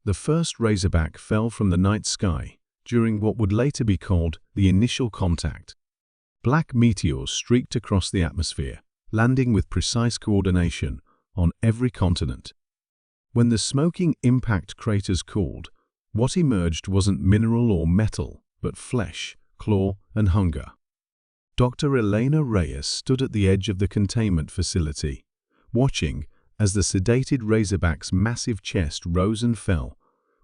The first razorback fell from the night sky during what would later be called the initial contact. Black meteors streaked across the atmosphere, landing with precise coordination on every continent. When the smoking impact craters cooled, what emerged wasn't mineral or metal, but flesh, claw, and hunger. Dr. Elena Reyes stood at the edge of the containment facility, watching as the sedated razorback's massive chest rose and fell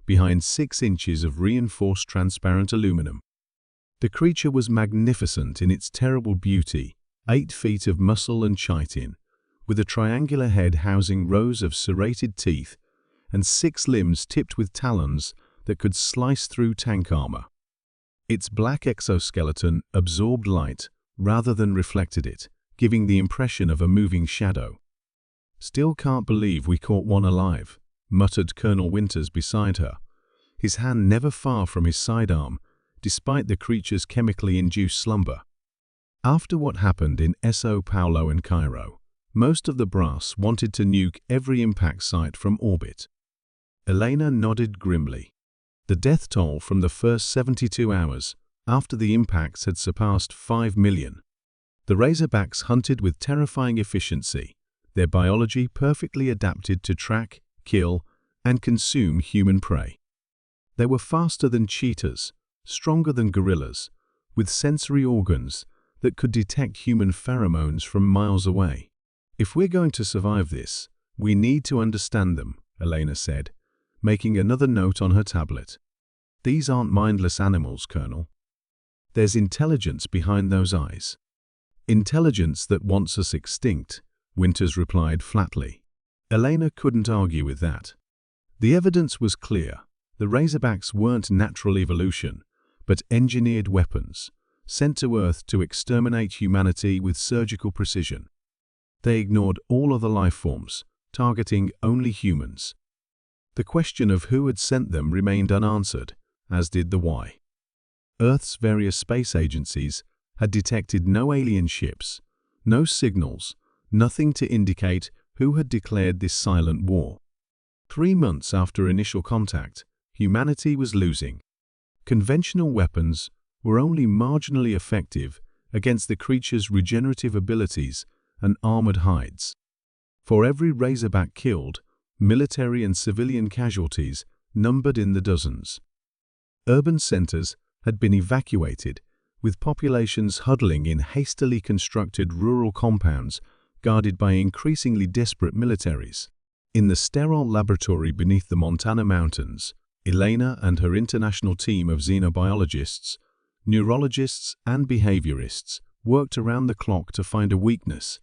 behind 6 inches of reinforced transparent aluminum. The creature was magnificent in its terrible beauty, 8 feet of muscle and chitin, with a triangular head housing rows of serrated teeth and 6 limbs tipped with talons that could slice through tank armor. Its black exoskeleton absorbed light rather than reflected it, giving the impression of a moving shadow. "Still can't believe we caught one alive," muttered Colonel Winters beside her, his hand never far from his sidearm, despite the creature's chemically induced slumber. After what happened in Sao Paulo and Cairo, most of the brass wanted to nuke every impact site from orbit. Elena nodded grimly. The death toll from the first 72 hours after the impacts had surpassed 5 million. The razorbacks hunted with terrifying efficiency, their biology perfectly adapted to track, kill, and consume human prey. They were faster than cheetahs, stronger than gorillas, with sensory organs that could detect human pheromones from miles away. "If we're going to survive this, we need to understand them," Elena said, making another note on her tablet. "These aren't mindless animals, Colonel. There's intelligence behind those eyes." "Intelligence that wants us extinct," Winters replied flatly. Elena couldn't argue with that. The evidence was clear. The razorbacks weren't natural evolution, but engineered weapons, sent to Earth to exterminate humanity with surgical precision. They ignored all other life forms, targeting only humans. The question of who had sent them remained unanswered, as did the why. Earth's various space agencies had detected no alien ships, no signals, nothing to indicate who had declared this silent war. 3 months after initial contact, humanity was losing. Conventional weapons were only marginally effective against the creature's regenerative abilities and armored hides. For every razorback killed, military and civilian casualties numbered in the dozens. Urban centers had been evacuated, with populations huddling in hastily constructed rural compounds guarded by increasingly desperate militaries. In the sterile laboratory beneath the Montana mountains, Elena and her international team of xenobiologists, neurologists, and behaviorists worked around the clock to find a weakness,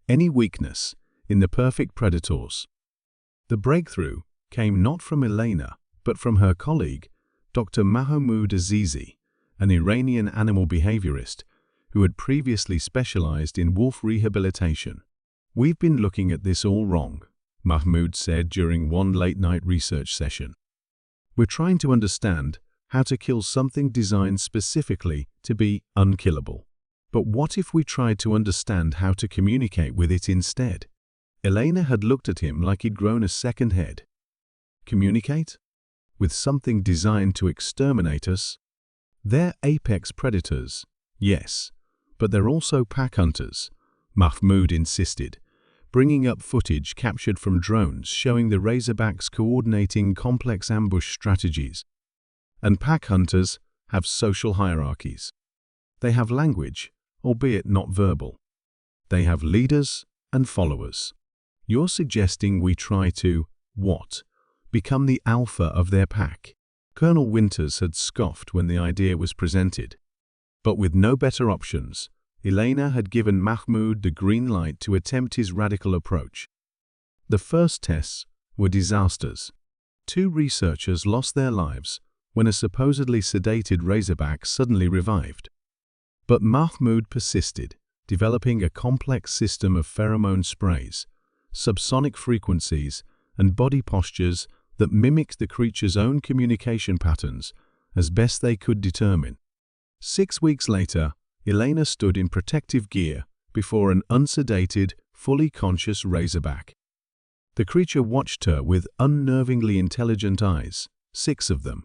any weakness, in the perfect predators. The breakthrough came not from Elena, but from her colleague, Dr. Mahmoud Azizi, an Iranian animal behaviorist who had previously specialized in wolf rehabilitation. "We've been looking at this all wrong," Mahmoud said during one late-night research session. "We're trying to understand how to kill something designed specifically to be unkillable. But what if we tried to understand how to communicate with it instead?" Elena had looked at him like he'd grown a second head. "Communicate? With something designed to exterminate us? They're apex predators, yes, but they're also pack hunters," Mahmoud insisted, bringing up footage captured from drones showing the razorbacks coordinating complex ambush strategies. "And pack hunters have social hierarchies. They have language, albeit not verbal. They have leaders and followers. You're suggesting we try to, what? Become the alpha of their pack?" Colonel Winters had scoffed when the idea was presented. But with no better options, Elena had given Mahmoud the green light to attempt his radical approach. The first tests were disasters. 2 researchers lost their lives when a supposedly sedated razorback suddenly revived. But Mahmoud persisted, developing a complex system of pheromone sprays, subsonic frequencies, and body postures that mimicked the creature's own communication patterns as best they could determine. 6 weeks later, Elena stood in protective gear before an unsedated, fully conscious razorback. The creature watched her with unnervingly intelligent eyes, 6 of them,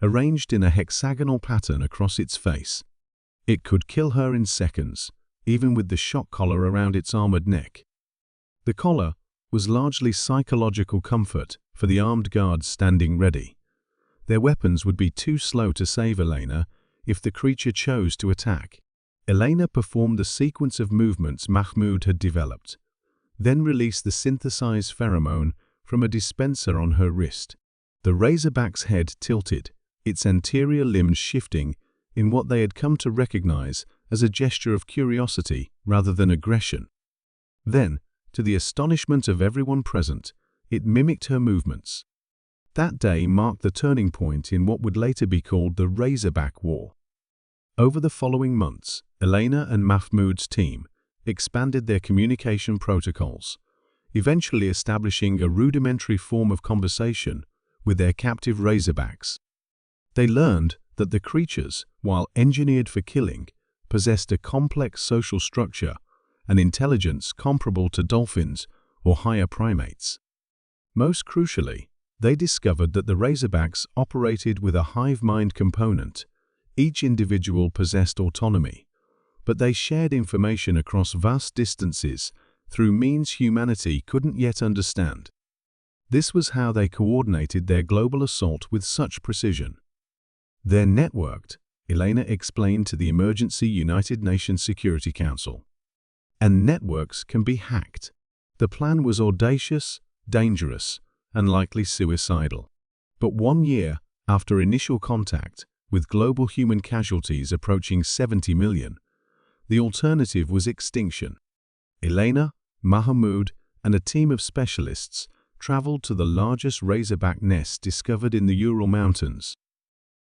arranged in a hexagonal pattern across its face. It could kill her in seconds, even with the shock collar around its armored neck. The collar was largely psychological comfort for the armed guards standing ready. Their weapons would be too slow to save Elena if the creature chose to attack. Elena performed the sequence of movements Mahmoud had developed, then released the synthesized pheromone from a dispenser on her wrist. The razorback's head tilted, its anterior limbs shifting in what they had come to recognize as a gesture of curiosity rather than aggression. Then, to the astonishment of everyone present, it mimicked her movements. That day marked the turning point in what would later be called the Razorback War. Over the following months, Elena and Mahmoud's team expanded their communication protocols, eventually establishing a rudimentary form of conversation with their captive Razorbacks. They learned that the creatures, while engineered for killing, possessed a complex social structure and intelligence comparable to dolphins or higher primates. Most crucially, they discovered that the Razorbacks operated with a hive mind component. Each individual possessed autonomy, but they shared information across vast distances through means humanity couldn't yet understand. This was how they coordinated their global assault with such precision. They're networked, Elena explained to the emergency United Nations Security Council. And networks can be hacked. The plan was audacious, dangerous, and likely suicidal. But 1 year after initial contact, with global human casualties approaching 70 million, the alternative was extinction. Elena, Mahmoud, and a team of specialists traveled to the largest razorback nest discovered in the Ural Mountains.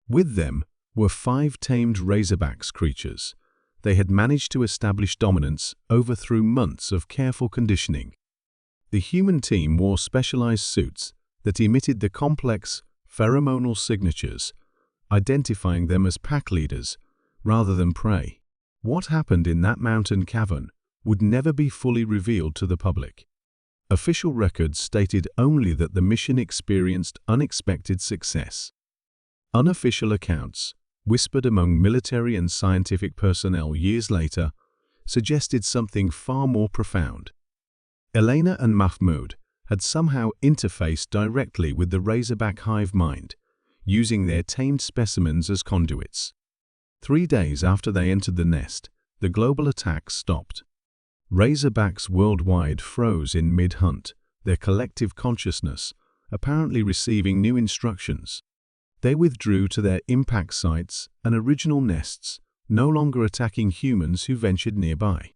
With them were 5 tamed razorbacks creatures. They had managed to establish dominance over through months of careful conditioning. The human team wore specialized suits that emitted the complex pheromonal signatures, identifying them as pack leaders rather than prey. What happened in that mountain cavern would never be fully revealed to the public. Official records stated only that the mission experienced unexpected success. Unofficial accounts, whispered among military and scientific personnel years later, suggested something far more profound. Elena and Mahmoud had somehow interfaced directly with the razorback hive mind, using their tamed specimens as conduits. 3 days after they entered the nest, the global attack stopped. Razorbacks worldwide froze in mid-hunt, their collective consciousness apparently receiving new instructions. They withdrew to their impact sites and original nests, no longer attacking humans who ventured nearby.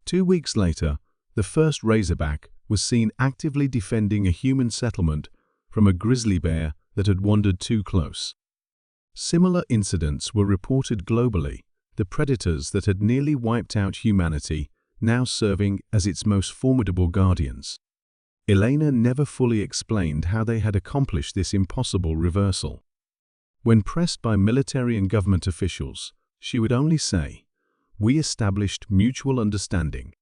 2 weeks later, the first razorback was seen actively defending a human settlement from a grizzly bear that had wandered too close. Similar incidents were reported globally, the predators that had nearly wiped out humanity now serving as its most formidable guardians. Elena never fully explained how they had accomplished this impossible reversal. When pressed by military and government officials, she would only say, "We established mutual understanding."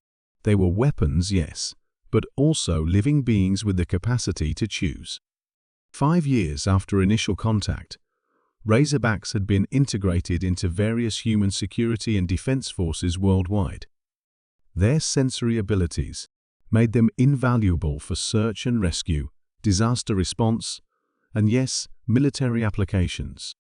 They were weapons, yes, but also living beings with the capacity to choose. 5 years after initial contact, Razorbacks had been integrated into various human security and defense forces worldwide. Their sensory abilities made them invaluable for search and rescue, disaster response, and yes, military applications.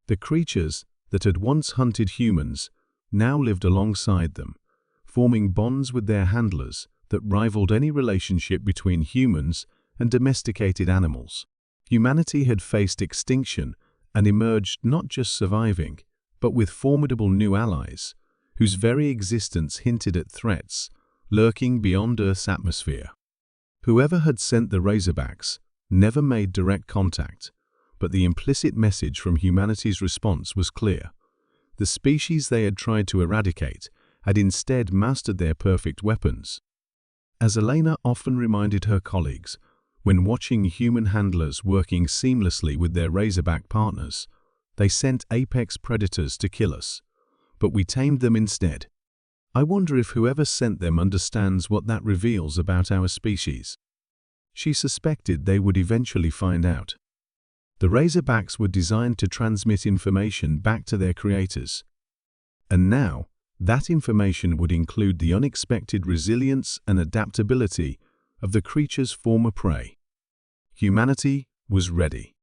The creatures that had once hunted humans now lived alongside them, forming bonds with their handlers that rivaled any relationship between humans and domesticated animals. Humanity had faced extinction and emerged not just surviving, but with formidable new allies, whose very existence hinted at threats lurking beyond Earth's atmosphere. Whoever had sent the Razorbacks never made direct contact, but the implicit message from humanity's response was clear. The species they had tried to eradicate had instead mastered their perfect weapons. As Elena often reminded her colleagues, when watching human handlers working seamlessly with their razorback partners, they sent apex predators to kill us, but we tamed them instead. I wonder if whoever sent them understands what that reveals about our species. she suspected they would eventually find out. The Razorbacks were designed to transmit information back to their creators. And now, that information would include the unexpected resilience and adaptability of the creature's former prey. Humanity was ready.